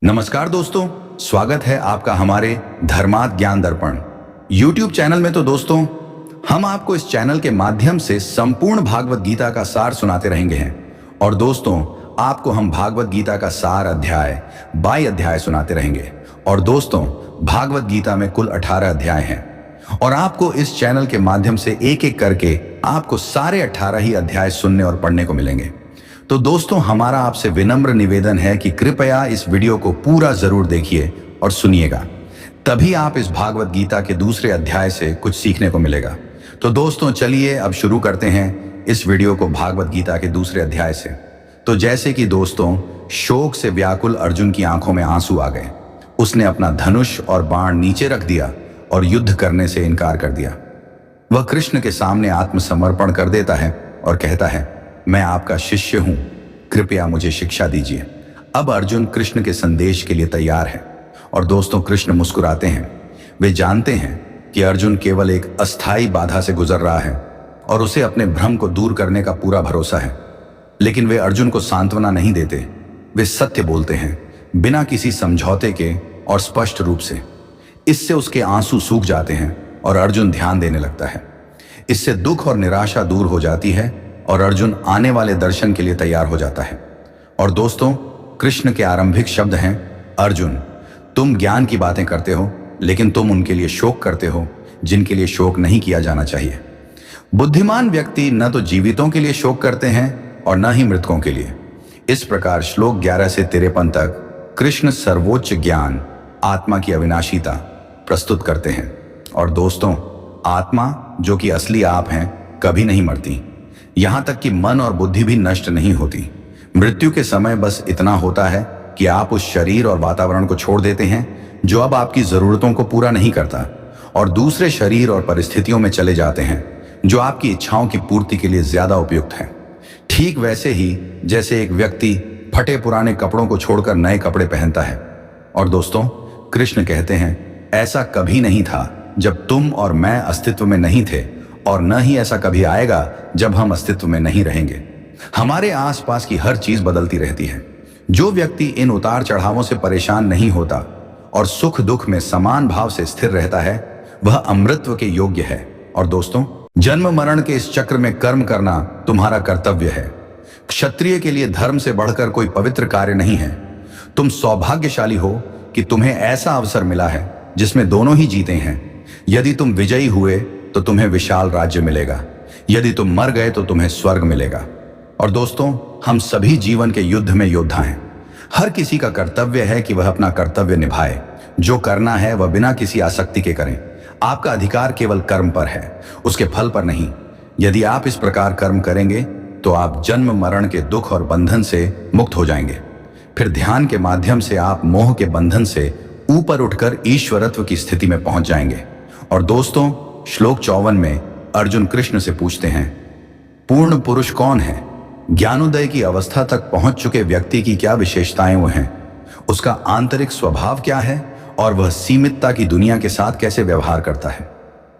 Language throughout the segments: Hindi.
नमस्कार दोस्तों, स्वागत है आपका हमारे धर्मार्थ ज्ञान दर्पण YouTube चैनल में। तो दोस्तों, हम आपको इस चैनल के माध्यम से संपूर्ण भागवत गीता का सार सुनाते रहेंगे हैं। और दोस्तों, आपको हम भागवत गीता का सार अध्याय बाई अध्याय सुनाते रहेंगे। और दोस्तों, भागवत गीता में कुल 18 अध्याय हैं और आपको इस चैनल के माध्यम से एक एक करके आपको सारे 18 ही अध्याय सुनने और पढ़ने को मिलेंगे। तो दोस्तों, हमारा आपसे विनम्र निवेदन है कि कृपया इस वीडियो को पूरा जरूर देखिए और सुनिएगा, तभी आप इस भागवत गीता के दूसरे अध्याय से कुछ सीखने को मिलेगा। तो दोस्तों, चलिए अब शुरू करते हैं इस वीडियो को भागवत गीता के दूसरे अध्याय से। तो जैसे कि दोस्तों, शोक से व्याकुल अर्जुन की आंखों में आंसू आ गए। उसने अपना धनुष और बाण नीचे रख दिया और युद्ध करने से इनकार कर दिया। वह कृष्ण के सामने आत्मसमर्पण कर देता है और कहता है, मैं आपका शिष्य हूं, कृपया मुझे शिक्षा दीजिए। अब अर्जुन कृष्ण के संदेश के लिए तैयार है। और दोस्तों, कृष्ण मुस्कुराते हैं। वे जानते हैं कि अर्जुन केवल एक अस्थाई बाधा से गुजर रहा है और उसे अपने भ्रम को दूर करने का पूरा भरोसा है। लेकिन वे अर्जुन को सांत्वना नहीं देते। वे सत्य बोलते हैं, बिना किसी समझौते के और स्पष्ट रूप से। इससे उसके आंसू सूख जाते हैं और अर्जुन ध्यान देने लगता है। इससे दुख और निराशा दूर हो जाती है और अर्जुन आने वाले दर्शन के लिए तैयार हो जाता है। और दोस्तों, कृष्ण के आरंभिक शब्द हैं, अर्जुन, तुम ज्ञान की बातें करते हो, लेकिन तुम उनके लिए शोक करते हो जिनके लिए शोक नहीं किया जाना चाहिए। बुद्धिमान व्यक्ति न तो जीवितों के लिए शोक करते हैं और न ही मृतकों के लिए। इस प्रकार श्लोक 11 से 53 तक कृष्ण सर्वोच्च ज्ञान, आत्मा की अविनाशीता प्रस्तुत करते हैं। और दोस्तों, आत्मा जो कि असली आप हैं, कभी नहीं मरती। यहां तक कि मन और बुद्धि भी नष्ट नहीं होती। मृत्यु के समय बस इतना होता है कि आप उस शरीर और वातावरण को छोड़ देते हैं जो अब आपकी जरूरतों को पूरा नहीं करता, और दूसरे शरीर और परिस्थितियों में चले जाते हैं जो आपकी इच्छाओं की पूर्ति के लिए ज्यादा उपयुक्त है। ठीक वैसे ही जैसे एक व्यक्ति फटे पुराने कपड़ों को छोड़कर नए कपड़े पहनता है। और दोस्तों, कृष्ण कहते हैं, ऐसा कभी नहीं था जब तुम और मैं अस्तित्व में नहीं थे, और न ही ऐसा कभी आएगा जब हम अस्तित्व में नहीं रहेंगे। हमारे आसपास की हर चीज बदलती रहती है। जो व्यक्ति इन उतार चढ़ावों से परेशान नहीं होता और सुख दुख में समान भाव से स्थिर रहता है, वह अमृतत्व के योग्य है। और दोस्तों, जन्म मरण के इस चक्र में कर्म करना तुम्हारा कर्तव्य है। क्षत्रिय के लिए धर्म से बढ़कर कोई पवित्र कार्य नहीं है। तुम सौभाग्यशाली हो कि तुम्हें ऐसा अवसर मिला है जिसमें दोनों ही जीते हैं। यदि तुम विजयी हुए तो तुम्हें विशाल राज्य मिलेगा, यदि तुम मर गए तो तुम्हें स्वर्ग मिलेगा। और दोस्तों, हम सभी जीवन के युद्ध में योद्धा हैं। हर किसी का कर्तव्य है कि वह अपना कर्तव्य निभाए। जो करना है वह बिना किसी आसक्ति के करें। आपका अधिकार केवल कर्म पर है, उसके फल पर नहीं। यदि आप इस प्रकार कर्म करेंगे तो आप जन्म मरण के दुख और बंधन से मुक्त हो जाएंगे। फिर ध्यान के माध्यम से आप मोह के बंधन से ऊपर उठकर ईश्वरत्व की स्थिति में पहुंच जाएंगे। और दोस्तों, श्लोक 54 में अर्जुन कृष्ण से पूछते हैं, पूर्ण पुरुष कौन है? ज्ञानोदय की अवस्था तक पहुंच चुके व्यक्ति की क्या विशेषताएं वो हैं? उसका आंतरिक स्वभाव क्या है और वह सीमितता की दुनिया के साथ कैसे व्यवहार करता है?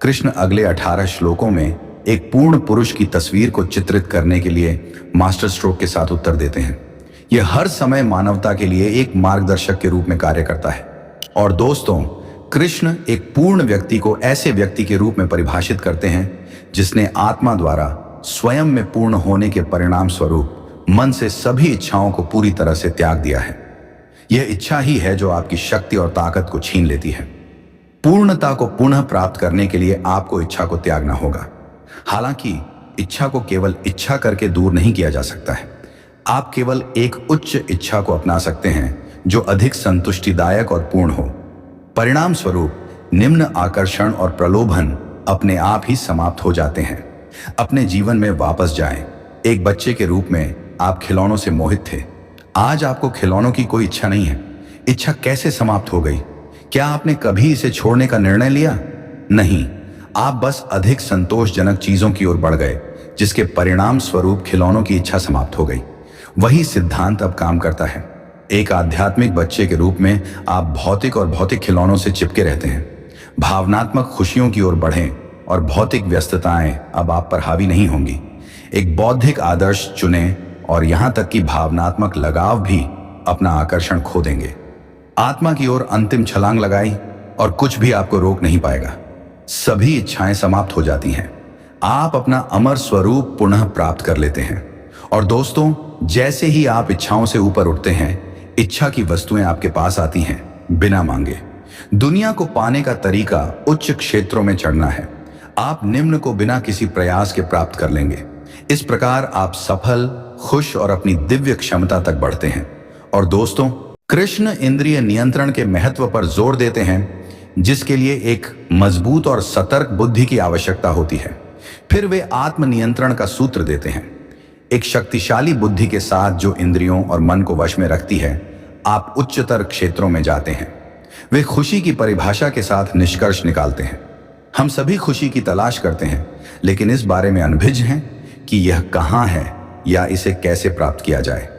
कृष्ण अगले 18 श्लोकों में एक पूर्ण पुरुष की तस्वीर को चित्रित करने के लिए मास्टर स्ट्रोक के साथ उत्तर देते हैं। यह हर समय मानवता के लिए एक मार्गदर्शक के रूप में कार्य करता है। और दोस्तों, कृष्ण एक पूर्ण व्यक्ति को ऐसे व्यक्ति के रूप में परिभाषित करते हैं जिसने आत्मा द्वारा स्वयं में पूर्ण होने के परिणाम स्वरूप मन से सभी इच्छाओं को पूरी तरह से त्याग दिया है। यह इच्छा ही है जो आपकी शक्ति और ताकत को छीन लेती है। पूर्णता को पुनः प्राप्त करने के लिए आपको इच्छा को त्यागना होगा। हालांकि इच्छा को केवल इच्छा करके दूर नहीं किया जा सकता है। आप केवल एक उच्च इच्छा को अपना सकते हैं जो अधिक संतुष्टिदायक और पूर्ण हो। परिणाम स्वरूप निम्न आकर्षण और प्रलोभन अपने आप ही समाप्त हो जाते हैं। अपने जीवन में वापस जाएं। एक बच्चे के रूप में आप खिलौनों से मोहित थे। आज आपको खिलौनों की कोई इच्छा नहीं है। इच्छा कैसे समाप्त हो गई? क्या आपने कभी इसे छोड़ने का निर्णय लिया? नहीं, आप बस अधिक संतोषजनक चीजों की ओर बढ़ गए, जिसके परिणाम स्वरूप खिलौनों की इच्छा समाप्त हो गई। वही सिद्धांत अब काम करता है। एक आध्यात्मिक बच्चे के रूप में आप भौतिक और भौतिक खिलौनों से चिपके रहते हैं। भावनात्मक खुशियों की ओर बढ़ें और भौतिक व्यस्तताएं अब आप पर हावी नहीं होंगी। एक बौद्धिक आदर्श चुनें और यहां तक कि भावनात्मक लगाव भी अपना आकर्षण खो देंगे। आत्मा की ओर अंतिम छलांग लगाई और कुछ भी आपको रोक नहीं पाएगा। सभी इच्छाएं समाप्त हो जाती हैं। आप अपना अमर स्वरूप पुनः प्राप्त कर लेते हैं। और दोस्तों, जैसे ही आप इच्छाओं से ऊपर उठते हैं, इच्छा की वस्तुएं आपके पास आती हैं बिना मांगे। दुनिया को पाने का तरीका उच्च क्षेत्रों में चढ़ना है। आप निम्न को बिना किसी प्रयास के प्राप्त कर लेंगे। इस प्रकार आप सफल, खुश और अपनी दिव्य क्षमता तक बढ़ते हैं। और दोस्तों, कृष्ण इंद्रिय नियंत्रण के महत्व पर जोर देते हैं, जिसके लिए एक मजबूत और सतर्क बुद्धि की आवश्यकता होती है। फिर वे आत्म नियंत्रण का सूत्र देते हैं। एक शक्तिशाली बुद्धि के साथ जो इंद्रियों और मन को वश में रखती है, आप उच्चतर क्षेत्रों में जाते हैं। वे खुशी की परिभाषा के साथ निष्कर्ष निकालते हैं। हम सभी खुशी की तलाश करते हैं, लेकिन इस बारे में अनभिज्ञ हैं कि यह कहाँ है या इसे कैसे प्राप्त किया जाए।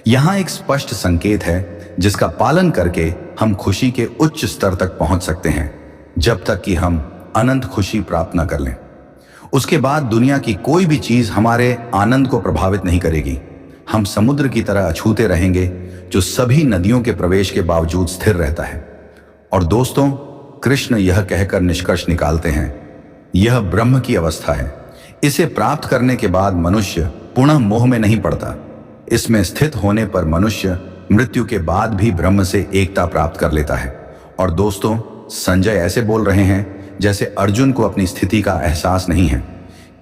यहाँ एक स्पष्ट संकेत है जिसका पालन करके हम खुशी के उच्च स्तर तक पहुंच सकते हैं, जब तक कि हम अनंत खुशी प्राप्त न कर लें। उसके बाद दुनिया की कोई भी चीज हमारे आनंद को प्रभावित नहीं करेगी। हम समुद्र की तरह अछूते रहेंगे, जो सभी नदियों के प्रवेश के बावजूद स्थिर रहता है। और दोस्तों, कृष्ण यह कहकर निष्कर्ष निकालते हैं, यह ब्रह्म की अवस्था है। इसे प्राप्त करने के बाद मनुष्य पुनः मोह में नहीं पड़ता। इसमें स्थित होने पर मनुष्य मृत्यु के बाद भी ब्रह्म से एकता प्राप्त कर लेता है। और दोस्तों, संजय ऐसे बोल रहे हैं जैसे अर्जुन को अपनी स्थिति का एहसास नहीं है।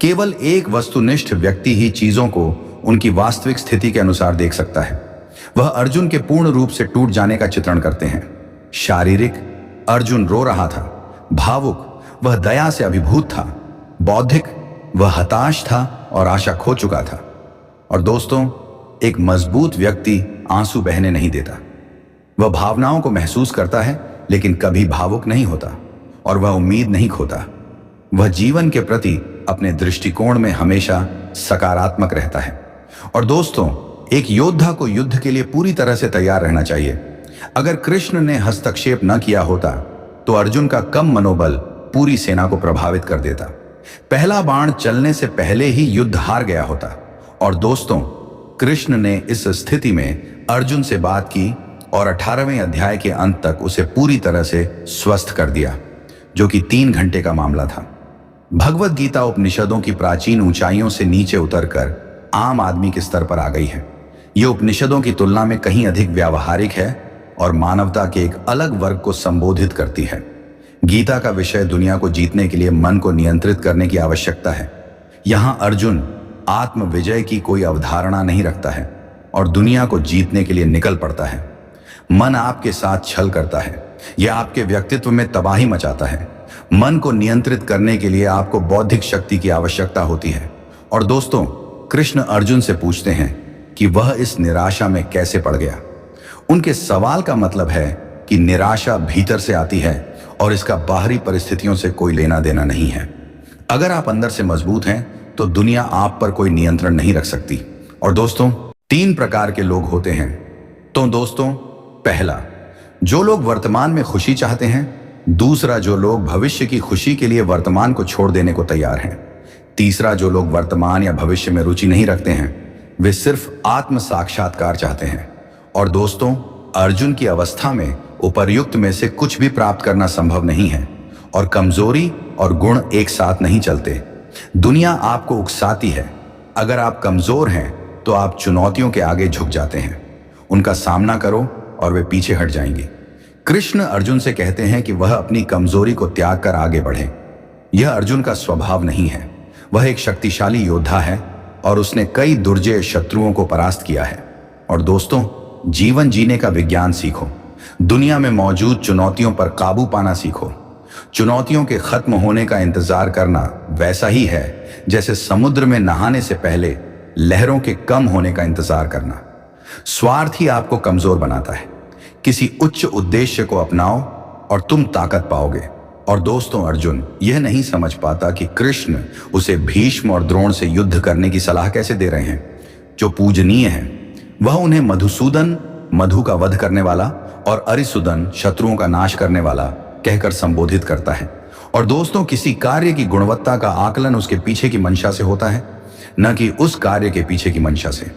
केवल एक वस्तुनिष्ठ व्यक्ति ही चीजों को उनकी वास्तविक स्थिति के अनुसार देख सकता है। वह अर्जुन के पूर्ण रूप से टूट जाने का चित्रण करते हैं। शारीरिक, अर्जुन रो रहा था। भावुक, वह दया से अभिभूत था। बौद्धिक, वह हताश था और आशा खो चुका था। और दोस्तों, एक मजबूत व्यक्ति आंसू बहने नहीं देता। वह भावनाओं को महसूस करता है, लेकिन कभी भावुक नहीं होता। और वह उम्मीद नहीं खोता। वह जीवन के प्रति अपने दृष्टिकोण में हमेशा सकारात्मक रहता है। और दोस्तों, एक योद्धा को युद्ध के लिए पूरी तरह से तैयार रहना चाहिए। अगर कृष्ण ने हस्तक्षेप न किया होता तो अर्जुन का कम मनोबल पूरी सेना को प्रभावित कर देता। पहला बाण चलने से पहले ही युद्ध हार गया होता। और दोस्तों, कृष्ण ने इस स्थिति में अर्जुन से बात की और 18वें अध्याय के अंत तक उसे पूरी तरह से स्वस्थ कर दिया, जो कि 3 घंटे का मामला था। भगवत गीता उपनिषदों की प्राचीन ऊंचाइयों से नीचे उतरकर आम आदमी के स्तर पर आ गई है। यह उपनिषदों की तुलना में कहीं अधिक व्यावहारिक है और मानवता के एक अलग वर्ग को संबोधित करती है। गीता का विषय दुनिया को जीतने के लिए मन को नियंत्रित करने की आवश्यकता है। यहाँ अर्जुन आत्म विजय की कोई अवधारणा नहीं रखता है और दुनिया को जीतने के लिए निकल पड़ता है। मन आपके साथ छल करता है, यह आपके व्यक्तित्व में तबाही मचाता है। मन को नियंत्रित करने के लिए आपको बौद्धिक शक्ति की आवश्यकता होती है। और दोस्तों, कृष्ण अर्जुन से पूछते हैं कि वह इस निराशा में कैसे पड़ गया। उनके सवाल का मतलब है कि निराशा भीतर से आती है और इसका बाहरी परिस्थितियों से कोई लेना देना नहीं है। अगर आप अंदर से मजबूत हैं तो दुनिया आप पर कोई नियंत्रण नहीं रख सकती। और दोस्तों, 3 प्रकार के लोग होते हैं। तो दोस्तों, पहला, जो लोग वर्तमान में खुशी चाहते हैं। दूसरा, जो लोग भविष्य की खुशी के लिए वर्तमान को छोड़ देने को तैयार हैं। तीसरा, जो लोग वर्तमान या भविष्य में रुचि नहीं रखते हैं, वे सिर्फ आत्म साक्षात्कार चाहते हैं। और दोस्तों, अर्जुन की अवस्था में उपर्युक्त में से कुछ भी प्राप्त करना संभव नहीं है और कमजोरी और गुण एक साथ नहीं चलते। दुनिया आपको उकसाती है। अगर आप कमजोर हैं तो आप चुनौतियों के आगे झुक जाते हैं। उनका सामना करो और वे पीछे हट जाएंगे। कृष्ण अर्जुन से कहते हैं कि वह अपनी कमजोरी को त्याग कर आगे बढ़े। यह अर्जुन का स्वभाव नहीं है। वह एक शक्तिशाली योद्धा है और उसने कई दुर्जय शत्रुओं को परास्त किया है। और दोस्तों, जीवन जीने का विज्ञान सीखो। दुनिया में मौजूद चुनौतियों पर काबू पाना सीखो। चुनौतियों के खत्म होने का इंतजार करना वैसा ही है जैसे समुद्र में नहाने से पहले लहरों के कम होने का इंतजार करना। स्वार्थ ही आपको कमजोर बनाता है। किसी उच्च उद्देश्य को अपनाओ और तुम ताकत पाओगे। और दोस्तों, अर्जुन यह नहीं समझ पाता कि कृष्ण उसे भीष्म और द्रोण से युद्ध करने की सलाह कैसे दे रहे हैं, जो पूजनीय हैं। वह उन्हें मधुसूदन, मधु का वध करने वाला, और अरिसुदन, शत्रुओं का नाश करने वाला कहकर संबोधित करता है। और दोस्तों, किसी कार्य की गुणवत्ता का आकलन उसके पीछे की मंशा से होता है, न कि उस कार्य के पीछे की मंशा से।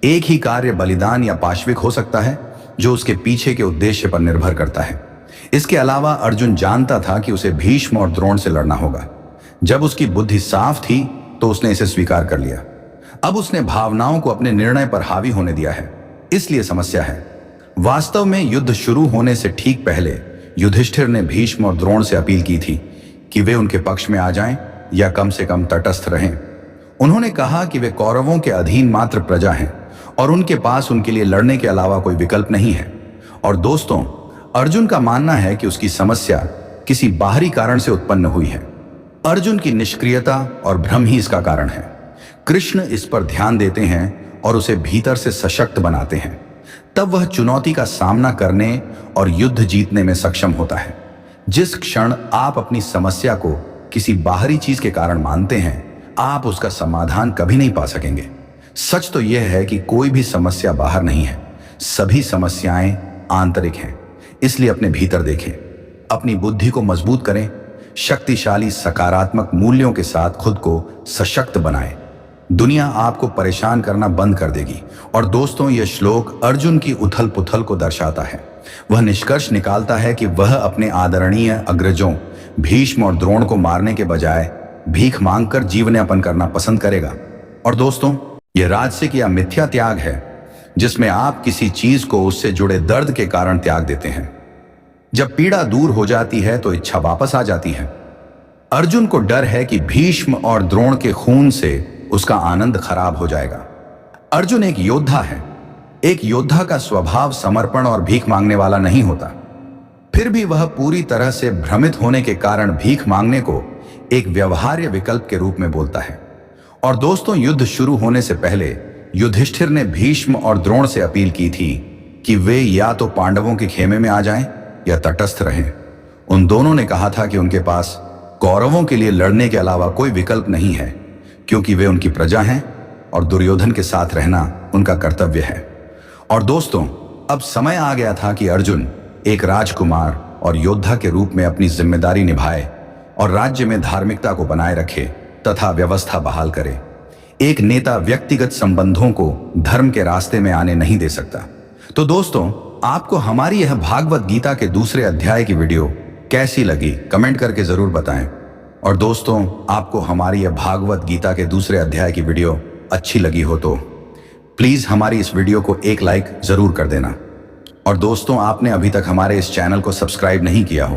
एक ही कार्य बलिदान या पाश्विक हो सकता है, जो उसके पीछे के उद्देश्य पर निर्भर करता है। इसके अलावा अर्जुन जानता था कि उसे भीष्म और द्रोण से लड़ना होगा। जब उसकी बुद्धि साफ थी तो उसने इसे स्वीकार कर लिया। अब उसने भावनाओं को अपने निर्णय पर हावी होने दिया है, इसलिए समस्या है। वास्तव में युद्ध शुरू होने से ठीक पहले युधिष्ठिर ने भीष्म और द्रोण से अपील की थी कि वे उनके पक्ष में आ जाएं या कम से कम तटस्थ रहें। उन्होंने कहा कि वे कौरवों के अधीन मात्र प्रजा हैं और उनके पास उनके लिए लड़ने के अलावा कोई विकल्प नहीं है। और दोस्तों, अर्जुन का मानना है कि उसकी समस्या किसी बाहरी कारण से उत्पन्न हुई है। अर्जुन की निष्क्रियता और भ्रम ही इसका कारण है। कृष्ण इस पर ध्यान देते हैं और उसे भीतर से सशक्त बनाते हैं। तब वह चुनौती का सामना करने और युद्ध जीतने में सक्षम होता है। जिस क्षण आप अपनी समस्या को किसी बाहरी चीज के कारण मानते हैं, आप उसका समाधान कभी नहीं पा सकेंगे। सच तो यह है कि कोई भी समस्या बाहर नहीं है, सभी समस्याएं आंतरिक हैं। इसलिए अपने भीतर देखें, अपनी बुद्धि को मजबूत करें, शक्तिशाली सकारात्मक मूल्यों के साथ खुद को सशक्त बनाएं। दुनिया आपको परेशान करना बंद कर देगी। और दोस्तों, यह श्लोक अर्जुन की उथल पुथल को दर्शाता है। वह निष्कर्ष निकालता है कि वह अपने आदरणीय अग्रजों भीष्म और द्रोण को मारने के बजाय भीख मांगकर जीवन यापन करना पसंद करेगा। और दोस्तों, यह राजसिक या मिथ्या त्याग है, जिसमें आप किसी चीज को उससे जुड़े दर्द के कारण त्याग देते हैं। जब पीड़ा दूर हो जाती है तो इच्छा वापस आ जाती है। अर्जुन को डर है कि भीष्म और द्रोण के खून से उसका आनंद खराब हो जाएगा। अर्जुन एक योद्धा है। एक योद्धा का स्वभाव समर्पण और भीख मांगने वाला नहीं होता। फिर भी वह पूरी तरह से भ्रमित होने के कारण भीख मांगने को एक व्यवहार्य विकल्प के रूप में बोलता है। और दोस्तों, युद्ध शुरू होने से पहले युधिष्ठिर ने भीष्म और द्रोण से अपील की थी कि वे या तो पांडवों के खेमे में आ जाएं या तटस्थ रहें। उन दोनों ने कहा था कि उनके पास कौरवों के लिए लड़ने के अलावा कोई विकल्प नहीं है, क्योंकि वे उनकी प्रजा हैं और दुर्योधन के साथ रहना उनका कर्तव्य है। और दोस्तों, अब समय आ गया था कि अर्जुन एक राजकुमार और योद्धा के रूप में अपनी जिम्मेदारी निभाए और राज्य में धार्मिकता को बनाए रखे तथा व्यवस्था बहाल करे। एक नेता व्यक्तिगत संबंधों को धर्म के रास्ते में आने नहीं दे सकता। तो दोस्तों, आपको हमारी यह भागवत गीता के दूसरे अध्याय की वीडियो कैसी लगी, कमेंट करके जरूर बताएं। और दोस्तों, आपको हमारी यह भागवत गीता के दूसरे अध्याय की वीडियो अच्छी लगी हो तो प्लीज हमारी इस वीडियो को एक लाइक जरूर कर देना। और दोस्तों, आपने अभी तक हमारे इस चैनल को सब्सक्राइब नहीं किया हो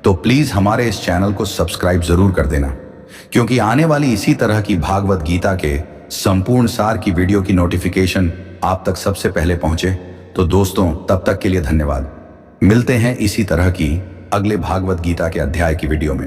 तो प्लीज हमारे इस चैनल को सब्सक्राइब जरूर कर देना, क्योंकि आने वाली इसी तरह की भागवत गीता के संपूर्ण सार की वीडियो की नोटिफिकेशन आप तक सबसे पहले पहुंचे। तो दोस्तों, तब तक के लिए धन्यवाद। मिलते हैं इसी तरह की अगले भागवत गीता के अध्याय की वीडियो में।